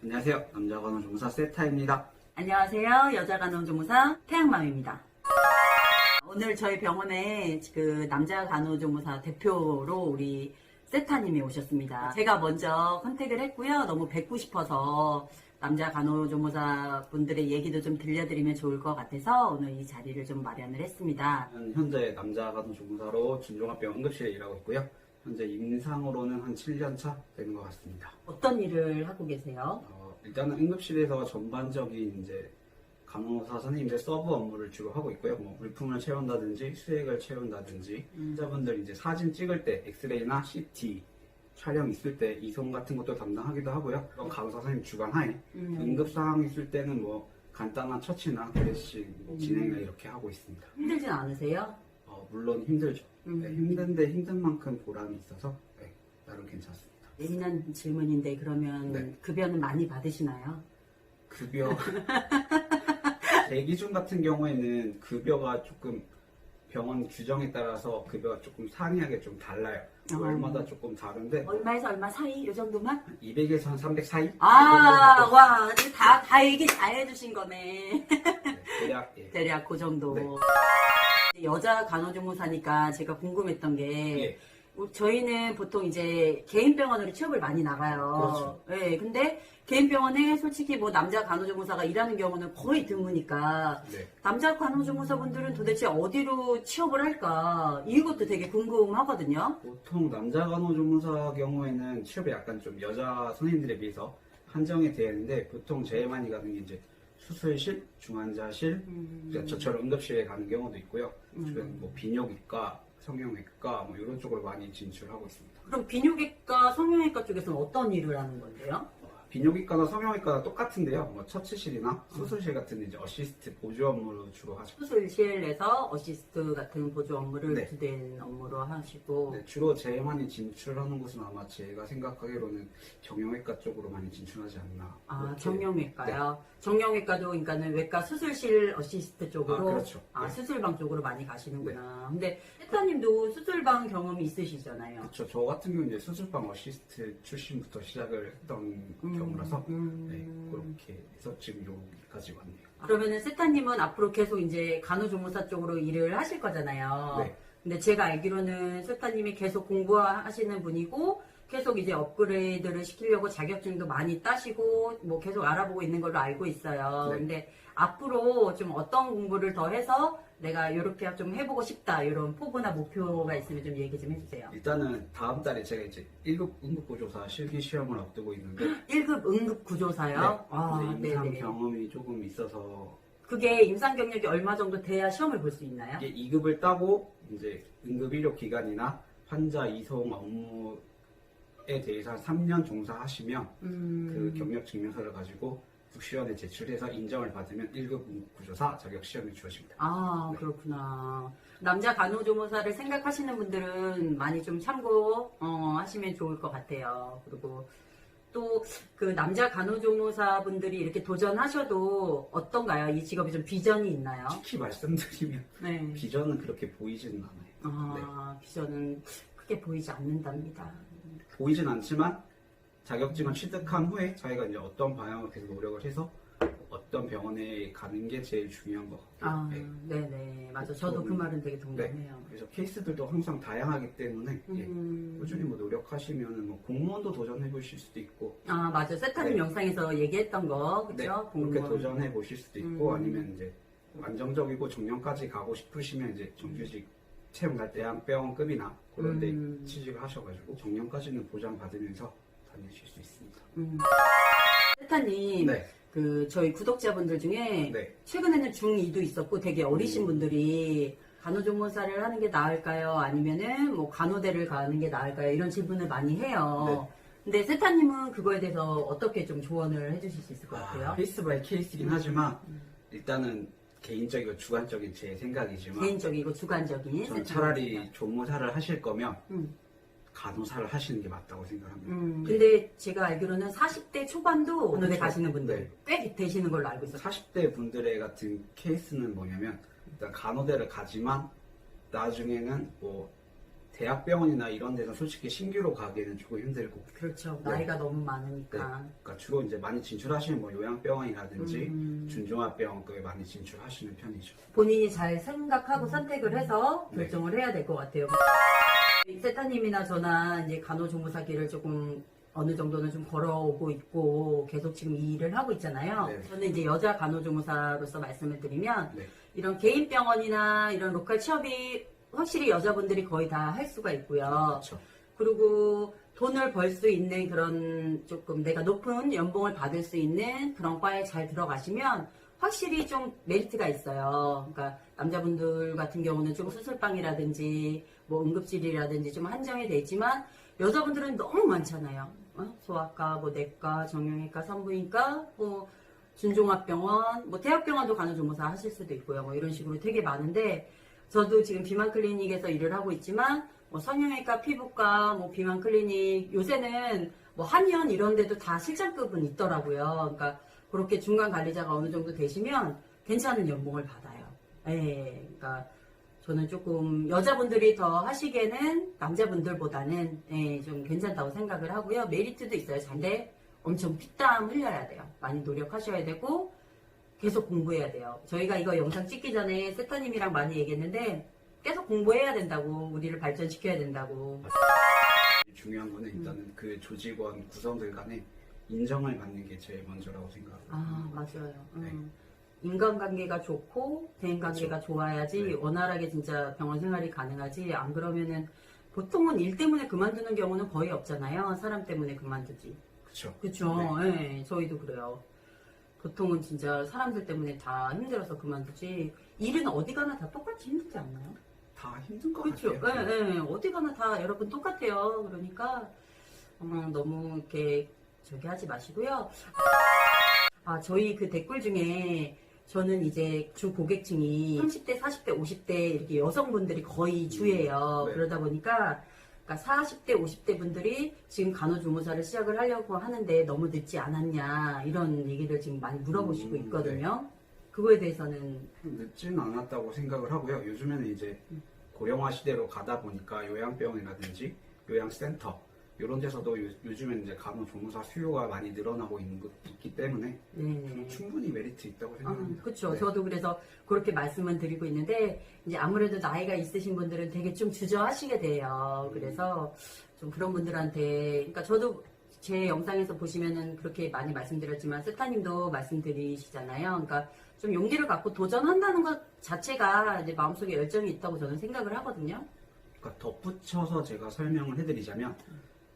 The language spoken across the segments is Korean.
안녕하세요. 남자 간호조무사 세타입니다. 안녕하세요. 여자 간호조무사 태양맘입니다. 오늘 저희 병원에 그 남자 간호조무사 대표로 우리 세타님이 오셨습니다. 제가 먼저 컨택을 했고요. 너무 뵙고 싶어서 남자 간호조무사 분들의 얘기도 좀 들려드리면 좋을 것 같아서 오늘 이 자리를 좀 마련을 했습니다. 저는 현재 남자 간호조무사로 진종합병원 응급실에 일하고 있고요. 현재 임상으로는 한 7년 차 되는 것 같습니다. 어떤 일을 하고 계세요? 일단은 응급실에서 전반적인 이제 간호사 선생님들 서브 업무를 주로 하고 있고요. 뭐 물품을 채운다든지 수액을 채운다든지 환자분들 이제 사진 찍을 때 엑스레이나 CT 촬영 있을 때 이송 같은 것도 담당하기도 하고요. 그런 간호사 선생님 주관하에 응급 상황 있을 때는 뭐 간단한 처치나 드레싱 진행을 이렇게 하고 있습니다. 힘들진 않으세요? 물론 힘들죠. 네, 힘든데 힘든 만큼 보람이 있어서 네, 나름 괜찮습니다. 예민한 질문인데 그러면 네. 급여는 많이 받으시나요? 급여 제 기준 같은 경우에는 급여가 조금 병원 규정에 따라서 급여가 조금 상이하게 좀 달라요. 월마다 조금 다른데 얼마에서 얼마 사이? 이 정도만? 200에서 한 300 사이? 아, 와, 다 얘기 다 해주신 거네. 네, 대략 예. 대략 그 정도. 네. 여자 간호조무사니까 제가 궁금했던 게, 예. 저희는 보통 이제 개인 병원으로 취업을 많이 나가요. 그렇죠. 네, 근데 개인 병원에 솔직히 뭐 남자 간호조무사가 일하는 경우는 거의 드무니까 네. 남자 간호조무사분들은 도대체 어디로 취업을 할까? 이것도 되게 궁금하거든요. 보통 남자 간호조무사 경우에는 취업이 약간 좀 여자 선생님들에 비해서 한정이 되어 있는데 보통 제일 많이 가는 게 이제 수술실, 중환자실, 그러니까 저처럼 응급실에 가는 경우도 있고요. 주변 뭐 비뇨기과, 성형외과 뭐 이런 쪽으로 많이 진출하고 있습니다. 그럼 비뇨기과, 성형외과 쪽에서는 어떤 일을 하는 건데요? 비뇨기과나 성형외과나 똑같은데요. 뭐 처치실이나 수술실 같은 이제 어시스트 보조 업무를 주로 하죠. 수술실에서 어시스트 같은 보조 업무를 네. 주된 업무로 하시고 네, 주로 제일 많이 진출하는 곳은 아마 제가 생각하기로는 정형외과 쪽으로 많이 진출하지 않나. 아, 그렇게. 정형외과요? 정형외과도 그러니까는 외과 수술실 어시스트 쪽으로 그렇죠. 네. 수술방 쪽으로 많이 가시는구나. 근데 세타님도 수술방 경험이 있으시잖아요. 그렇죠. 저 같은 경우는 이제 수술방 어시스트 출신부터 시작을 했던 경우라서 네, 그렇게 해서 지금 여기까지 왔네요. 그러면은 세타님은 앞으로 계속 이제 간호조무사 쪽으로 일을 하실 거잖아요. 네. 근데 제가 알기로는 세타님이 계속 공부하시는 분이고 계속 이제 업그레이드를 시키려고 자격증도 많이 따시고 뭐 계속 알아보고 있는 걸로 알고 있어요. 네. 근데 앞으로 좀 어떤 공부를 더 해서 내가 이렇게 좀 해보고 싶다 이런 포부나 목표가 있으면 좀 얘기 좀 해주세요. 일단은 다음 달에 제가 이제 1급 응급구조사 실기 시험을 앞두고 있는데 1급 응급구조사요? 네. 아, 근데 임상 네네. 경험이 조금 있어서 그게 임상 경력이 얼마 정도 돼야 시험을 볼 수 있나요? 이게 2급을 따고 이제 응급의료기관이나 환자 이송 업무에 대해서 한 3년 종사하시면 그 경력 증명서를 가지고 국시원에 제출해서 인정을 받으면 1급 응급구조사 자격 시험이 주어집니다. 아, 네. 그렇구나. 남자 간호조무사를 생각하시는 분들은 많이 좀 참고 하시면 좋을 것 같아요. 그리고 또 그 남자 간호조무사 분들이 이렇게 도전하셔도 어떤가요? 이 직업이 좀 비전이 있나요? 특히 말씀드리면 네. 비전은 그렇게 보이지는 않아요. 네. 비전은 크게 보이지 않는답니다. 보이진 않지만 자격증을 취득한 후에 자기가 이제 어떤 방향으로 계속 노력을 해서 어떤 병원에 가는 게 제일 중요한 것 같아요. 아, 네. 네네. 맞아. 저도 그 말은 되게 동감해요. 그래서 케이스들도 항상 다양하기 때문에 예, 꾸준히 뭐 노력하시면 뭐 공무원도 도전해 보실 수도 있고 아, 맞아. 세타님 네. 영상에서 얘기했던 거, 네, 그쵸? 그렇게 공무원. 도전해 보실 수도 있고 아니면 이제 안정적이고 정년까지 가고 싶으시면 이제 정규직 채용 날 대학병원급이나 그런 데 취직을 하셔가지고 정년까지는 보장받으면서 다니실 수 있습니다. 세타님, 네. 그 저희 구독자분들 중에 네. 최근에는 중2도 있었고 되게 어리신 분들이 간호조무사를 하는 게 나을까요? 아니면은 뭐 간호대를 가는 게 나을까요? 이런 질문을 많이 해요. 근데 세타님은 그거에 대해서 어떻게 좀 조언을 해주실 수 있을 것 같아요? 케이스 바이 케이스긴 하지만 일단은 개인적이고 주관적인 제 생각이지만 개인적이고 주관적인. 전 세타님 차라리 생각. 조무사를 하실 거면 음. 간호사를 하시는 게 맞다고 생각합니다. 근데 제가 알기로는 40대 초반도 간호대 그렇죠. 가시는 분들 네. 꽤 되시는 걸로 알고 있어요. 40대 분들의 같은 케이스는 뭐냐면 일단 간호대를 가지만 나중에는 뭐 대학병원이나 이런 데서 솔직히 신규로 가기에는 조금 힘들고. 그렇죠. 네. 나이가 너무 많으니까. 그러니까 주로 이제 많이 진출하시는 뭐 요양병원이라든지 중종합병원급에 많이 진출하시는 편이죠. 본인이 잘 생각하고 선택을 해서 네. 결정을 해야 될 것 같아요. 세타님이나 저나 이제 간호조무사기를 조금 어느 정도는 좀 걸어오고 있고 계속 지금 이 일을 하고 있잖아요. 네. 저는 이제 여자 간호조무사로서 말씀을 드리면 네. 이런 개인 병원이나 이런 로컬 취업이 확실히 여자분들이 거의 다 할 수가 있고요. 그렇죠. 그리고 돈을 벌 수 있는 그런 조금 내가 높은 연봉을 받을 수 있는 그런 과에 잘 들어가시면 확실히 좀 메리트가 있어요. 그러니까 남자분들 같은 경우는 좀 수술방이라든지 뭐 응급실이라든지 좀 한정이 돼 있지만 여자분들은 너무 많잖아요. 소아과, 뭐 내과, 정형외과, 산부인과, 뭐 준종합병원, 뭐 대학병원도 간호조무사 하실 수도 있고요. 뭐 이런 식으로 되게 많은데 저도 지금 비만 클리닉에서 일을 하고 있지만 뭐 성형외과, 피부과, 뭐 비만 클리닉 요새는 뭐 한의원 이런 데도 다 실장급은 있더라고요. 그러니까 그렇게 중간 관리자가 어느 정도 되시면 괜찮은 연봉을 받아요. 예, 그러니까 저는 조금 여자분들이 더 하시기에는 남자분들보다는 예, 좀 괜찮다고 생각을 하고요. 메리트도 있어요. 근데 엄청 피땀 흘려야 돼요. 많이 노력하셔야 되고 계속 공부해야 돼요. 저희가 이거 영상 찍기 전에 세타님이랑 많이 얘기했는데 계속 공부해야 된다고, 우리를 발전시켜야 된다고. 중요한 거는 일단은 그 조직원 구성들 간에 인정을 받는 게 제일 먼저라고 생각합니다. 아, 맞아요. 네. 인간관계가 좋고 대인관계가 좋아야지 네. 원활하게 진짜 병원 생활이 가능하지. 안 그러면은 보통은 일 때문에 그만두는 경우는 거의 없잖아요. 사람 때문에 그만두지. 그렇죠. 그렇죠. 예, 저희도 그래요. 보통은 진짜 사람들 때문에 다 힘들어서 그만두지. 일은 어디 가나 다 똑같이 힘들지 않나요? 다 힘든 것 그렇죠. 같아요. 예, 예. 어디 가나 다 여러분 똑같아요. 그러니까 너무 이렇게 저기 하지 마시고요. 아, 저희 그 댓글 중에 저는 이제 주 고객층이 30대, 40대, 50대 이렇게 여성분들이 거의 주예요. 네. 그러다 보니까 그러니까 40대, 50대 분들이 지금 간호조무사를 시작을 하려고 하는데 너무 늦지 않았냐 이런 얘기를 지금 많이 물어보시고 있거든요. 그거에 대해서는 늦지는 않았다고 생각을 하고요. 요즘에는 이제 고령화 시대로 가다 보니까 요양병원이라든지 요양센터 이런 데서도 요즘에는 이제 간호조무사 수요가 많이 늘어나고 있기 때문에 네. 충분히 메리트 있다고 생각합니다. 그렇죠. 네. 저도 그래서 그렇게 말씀을 드리고 있는데 이제 아무래도 나이가 있으신 분들은 되게 좀 주저하시게 돼요. 그래서 좀 그런 분들한테, 그러니까 저도 제 영상에서 보시면은 그렇게 많이 말씀드렸지만 세타님도 말씀드리시잖아요. 그러니까 좀 용기를 갖고 도전한다는 것 자체가 이제 마음속에 열정이 있다고 저는 생각을 하거든요. 그러니까 덧붙여서 제가 설명을 해드리자면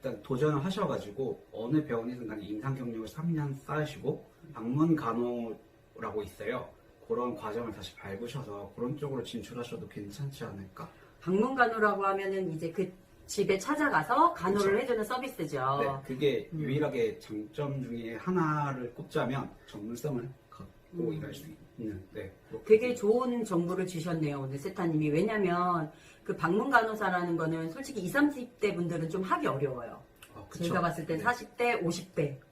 일단 도전을 하셔가지고 어느 병원이든 간에 임상 경력을 3년 쌓으시고 방문 간호라고 있어요. 그런 과정을 다시 밟으셔서 그런 쪽으로 진출하셔도 괜찮지 않을까. 방문 간호라고 하면은 이제 그 집에 찾아가서 간호를 그렇죠. 해주는 서비스죠. 네, 그게 유일하게 장점 중에 하나를 꼽자면 전문성을 갖고 일할 수 있는. 네, 되게 좋은 정보를 주셨네요, 오늘 세타님이. 왜냐면 그 방문 간호사라는 거는 솔직히 20, 30대 분들은 좀 하기 어려워요. 그쵸. 제가 봤을 땐 네. 40대,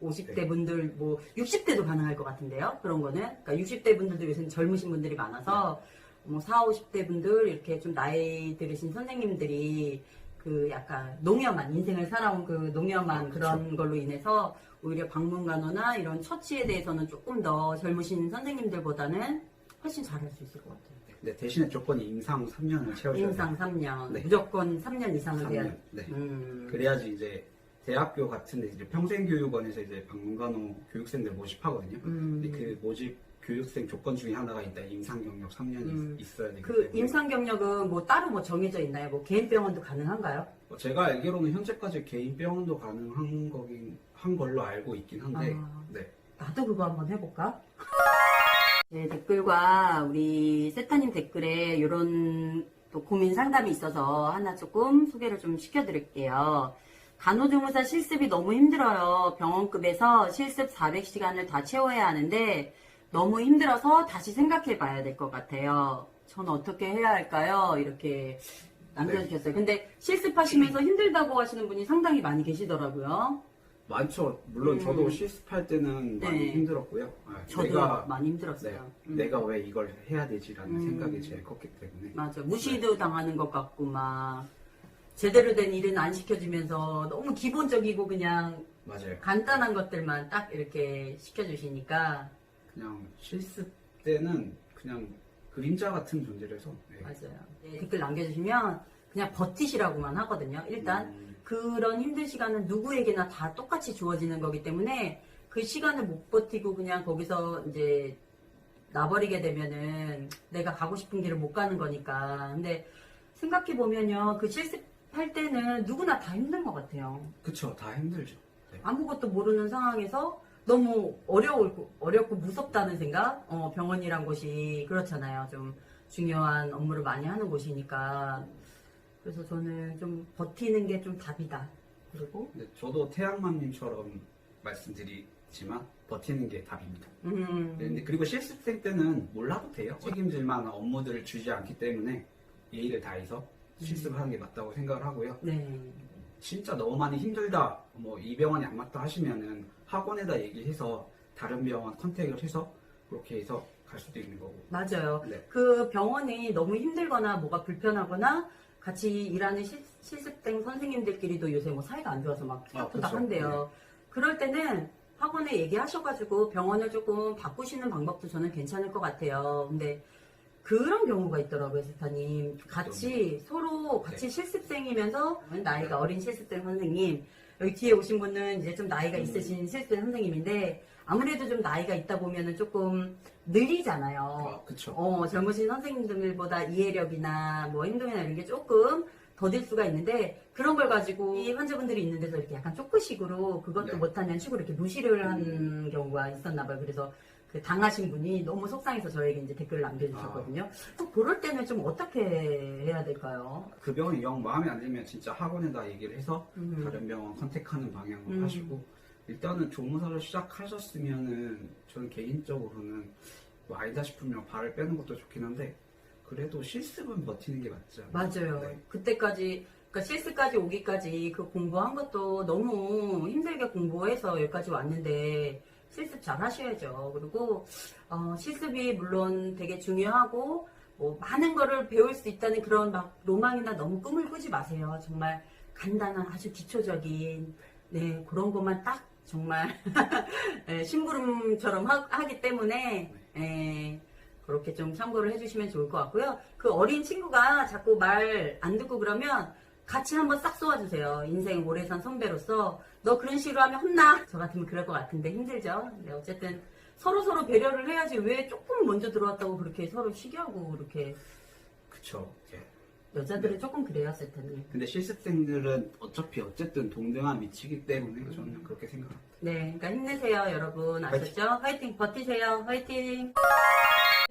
50대 네. 분들, 뭐 60대도 가능할 것 같은데요. 그런 거는. 그러니까 60대 분들도 요새는 젊으신 분들이 많아서 뭐 40, 50대 분들 이렇게 좀 나이 들으신 선생님들이 그 약간 농염한 인생을 살아온 그 농염한 그런 걸로 인해서 오히려 방문 간호나 이런 처치에 대해서는 조금 더 젊으신 선생님들보다는 훨씬 잘할 수 있을 것 같아요. 네, 대신에 조건이 임상 3년을 채우셔야 돼요. 임상 3년, 네. 무조건 3년 이상은 돼야 3년. 네. 음. 그래야지 이제 대학교 같은데 이제 평생교육원에서 이제 방문간호 교육생들 모집하거든요. 근데 그 모집 교육생 조건 중에 하나가 일단 임상 경력 3년이 있어야 되기 그 때문에. 임상 경력은 뭐 따로 뭐 정해져 있나요? 뭐 개인 병원도 가능한가요? 제가 알기로는 현재까지 개인 병원도 가능한 한 걸로 알고 있긴 한데. 아. 네. 나도 그거 한번 해볼까? 네, 댓글과 우리 세타님 댓글에 이런 또 고민 상담이 있어서 하나 조금 소개를 좀 시켜드릴게요. 간호조무사 실습이 너무 힘들어요. 병원급에서 실습 400시간을 다 채워야 하는데 너무 힘들어서 다시 생각해 봐야 될 것 같아요. 전 어떻게 해야 할까요? 이렇게 남겨주셨어요. 근데 실습하시면서 힘들다고 하시는 분이 상당히 많이 계시더라고요. 많죠. 물론 저도 실습할 때는 많이 네. 힘들었고요. 저도 많이 힘들었어요. 내가 왜 이걸 해야 되지라는 생각이 제일 컸기 때문에. 맞아. 무시도 당하는 것 같고 막 제대로 된 일은 안 시켜주면서 너무 기본적이고 그냥 맞아요. 간단한 것들만 딱 이렇게 시켜주시니까 그냥 실습 때는 그냥 그림자 같은 존재라서. 네. 맞아요. 네, 댓글 남겨주시면 그냥 버티시라고만 하거든요. 일단 그런 힘든 시간은 누구에게나 다 똑같이 주어지는 거기 때문에 그 시간을 못 버티고 그냥 거기서 이제 놔버리게 되면은 내가 가고 싶은 길을 못 가는 거니까. 근데 생각해보면요. 그 실습할 때는 누구나 다 힘든 것 같아요. 그쵸, 다 힘들죠. 네. 아무것도 모르는 상황에서 너무 어렵고 무섭다는 생각? 병원이란 곳이 그렇잖아요. 좀 중요한 업무를 많이 하는 곳이니까. 그래서 저는 좀 버티는 게 좀 답이다. 그리고, 근데 저도 태양맘님처럼 말씀드리지만 버티는 게 답입니다. 근데 그리고 실습생 때는 몰라도 돼요. 책임질 만한 업무들을 주지 않기 때문에 예의를 다해서 실습을 하는 게 맞다고 생각을 하고요. 네. 진짜 너무 많이 힘들다, 뭐 이 병원이 안 맞다 하시면은 학원에다 얘기해서 다른 병원 컨택을 해서 그렇게 해서 갈 수도 있는 거고. 맞아요. 네. 그 병원이 너무 힘들거나 뭐가 불편하거나 같이 일하는 실습생 선생님들끼리도 요새 뭐 사이가 안 좋아서 막 그렇죠. 후닥후닥한대요. 그럴 때는 학원에 얘기하셔가지고 병원을 조금 바꾸시는 방법도 저는 괜찮을 것 같아요. 근데 그런 경우가 있더라고요, 세타님. 같이 서로 같이 실습생이면서 나이가 어린 실습생 선생님, 여기 뒤에 오신 분은 이제 좀 나이가 있으신 실습생 선생님인데 아무래도 좀 나이가 있다 보면은 조금 느리잖아요. 아, 그쵸. 젊으신 선생님들보다 이해력이나 뭐 행동이나 이런 게 조금 더딜 수가 있는데 그런 걸 가지고 이 환자분들이 있는 데서 이렇게 약간 쪼끄식으로 그것도 네. 못하는 식으로 이렇게 무시를 한 경우가 있었나 봐요. 그래서 그 당하신 분이 너무 속상해서 저에게 이제 댓글을 남겨주셨거든요. 또 그럴 때는 좀 어떻게 해야 될까요? 그 병원이 영 마음에 안 들면 진짜 학원에다 얘기를 해서 다른 병원 컨택하는 방향으로 하시고, 일단은 조무사를 시작하셨으면은 저는 개인적으로는 뭐 아니다 싶으면 발을 빼는 것도 좋긴 한데 그래도 실습은 버티는 게 맞지 않나요? 맞아요. 네. 그때까지, 그러니까 실습까지 오기까지 그 공부한 것도 너무 힘들게 공부해서 여기까지 왔는데 실습 잘 하셔야죠. 그리고 실습이 물론 되게 중요하고 뭐 많은 거를 배울 수 있다는 그런 막 로망이나 너무 꿈을 꾸지 마세요. 정말 간단한 아주 기초적인 네 그런 것만 딱 정말 네, 심부름처럼 하기 때문에 네, 그렇게 좀 참고를 해주시면 좋을 것 같고요. 그 어린 친구가 자꾸 말 안 듣고 그러면 같이 한번 싹 쏘아주세요. 인생 오래 산 선배로서 너 그런 식으로 하면 혼나. 저 같으면 그럴 것 같은데 힘들죠. 네, 어쨌든 서로 배려를 해야지 왜 조금 먼저 들어왔다고 그렇게 서로 시기하고 그렇게 그쵸. 예. 여자들은 조금 그래요, 세트는. 근데 실습생들은 어쨌든 동등한 위치이기 때문에 저는 그렇게 생각합니다. 네, 그러니까 힘내세요, 여러분. 아셨죠? 화이팅, 버티세요, 화이팅.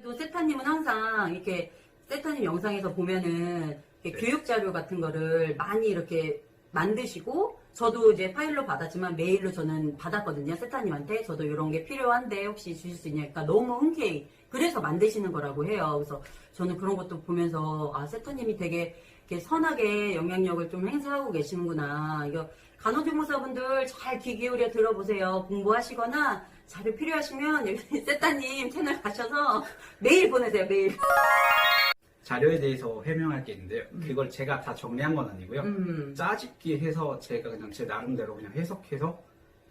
또 세타님은 항상 이렇게 세타님 영상에서 보면은 이렇게 교육 자료 같은 거를 많이 이렇게 만드시고 저도 이제 파일로 받았지만 메일로 저는 받았거든요. 세타님한테 저도 이런 게 필요한데 혹시 주실 수 있냐니까 너무 흔쾌히 그래서 만드시는 거라고 해요. 그래서 저는 그런 것도 보면서 아 세타님이 되게 이렇게 선하게 영향력을 좀 행사하고 계시는구나. 이거 간호조무사분들 잘 귀 기울여 들어보세요. 공부하시거나 자료 필요하시면 여기 세타님 채널 가셔서 메일 보내세요. 메일. 자료에 대해서 해명할 게 있는데요. 그걸 제가 다 정리한 건 아니고요. 짜집기 해서 제가 그냥 제 나름대로 그냥 해석해서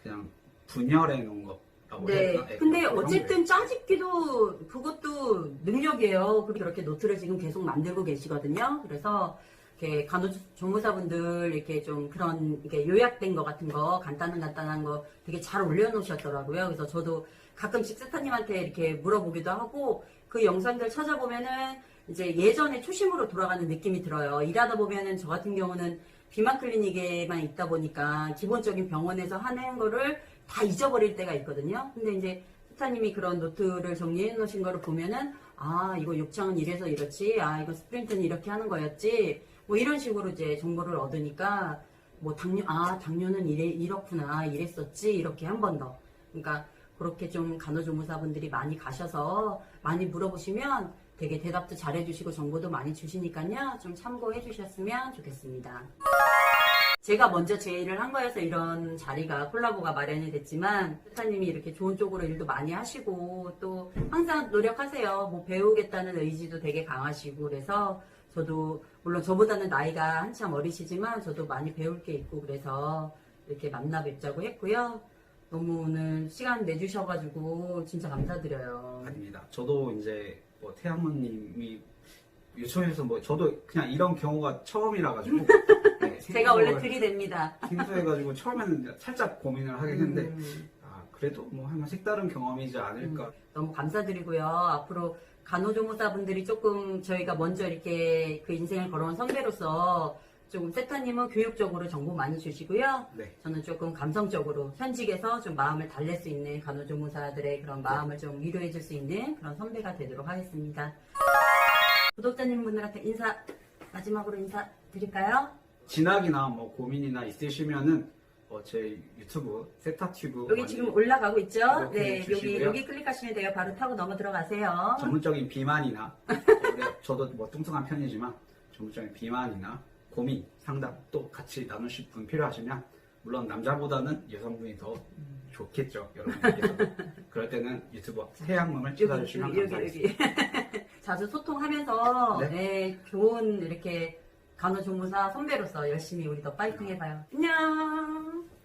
그냥 분열해 놓은 거라고 해야 네. 되나? 네, 근데 그런 어쨌든 거예요. 짜집기도 그것도 능력이에요. 그렇게 노트를 지금 계속 만들고 계시거든요. 그래서 이렇게 간호조무사분들 이렇게 좀 그런 이렇게 요약된 거 같은 거 간단한 거 되게 잘 올려놓으셨더라고요. 그래서 저도 가끔씩 세타님한테 이렇게 물어보기도 하고 그 영상들 찾아보면은 이제 예전에 초심으로 돌아가는 느낌이 들어요. 일하다 보면은 저 같은 경우는 비만 클리닉에만 있다 보니까 기본적인 병원에서 하는 거를 다 잊어버릴 때가 있거든요. 근데 이제 세타님이 그런 노트를 정리해 놓으신 거를 보면은 아 이거 욕창은 이래서 이렇지, 아 이거 스프린트는 이렇게 하는 거였지, 뭐 이런 식으로 이제 정보를 얻으니까 뭐 당뇨는 이렇구나, 이랬었지, 이렇게 한 번 더. 그러니까 그렇게 좀 간호조무사분들이 많이 가셔서 많이 물어보시면 되게 대답도 잘해주시고 정보도 많이 주시니까요. 좀 참고해 주셨으면 좋겠습니다. 제가 먼저 제의를 한 거여서 이런 자리가 콜라보가 마련이 됐지만 세타님이 이렇게 좋은 쪽으로 일도 많이 하시고 또 항상 노력하세요. 뭐 배우겠다는 의지도 되게 강하시고 그래서 저도 물론 저보다는 나이가 한참 어리시지만 저도 많이 배울 게 있고 그래서 이렇게 만나 뵙자고 했고요. 너무 오늘 시간 내주셔가지고 진짜 감사드려요. 아닙니다. 저도 이제 뭐 태양모님이 요청해서 뭐 저도 그냥 이런 경우가 처음이라 가지고 네, 제가 원래 들이댑니다. 생소해가지고 처음에는 살짝 고민을 하긴 했는데 음. 그래도 뭐 한번 색다른 경험이지 않을까. 너무 감사드리고요. 앞으로 간호조무사분들이 조금 저희가 먼저 이렇게 그 인생을 걸어온 선배로서 조금 세타님은 교육적으로 정보 많이 주시고요. 네. 저는 조금 감성적으로 현직에서 좀 마음을 달랠 수 있는 간호조무사들의 그런 마음을 좀 위로해 줄 수 있는 그런 선배가 되도록 하겠습니다. 구독자님 분들한테 인사, 마지막으로 인사 드릴까요? 진학이나 뭐 고민이나 있으시면은 제 유튜브 세타튜브 여기 지금 올라가고 있죠? 구독해 네, 주시고요. 여기 클릭하시면 돼요. 바로 타고 넘어 들어가세요. 전문적인 비만이나 저도 뭐 뚱뚱한 편이지만 전문적인 비만이나 고민 상담 또 같이 나누실 분 필요하시면 물론 남자보다는 여성분이 더 좋겠죠, 여러분께서. 그럴 때는 유튜브 태양맘을 찾아주시면 감사하겠습니다. 자주 소통하면서 네. 네, 좋은 이렇게 간호조무사 선배로서 열심히 우리 더 파이팅 해봐요. 안녕.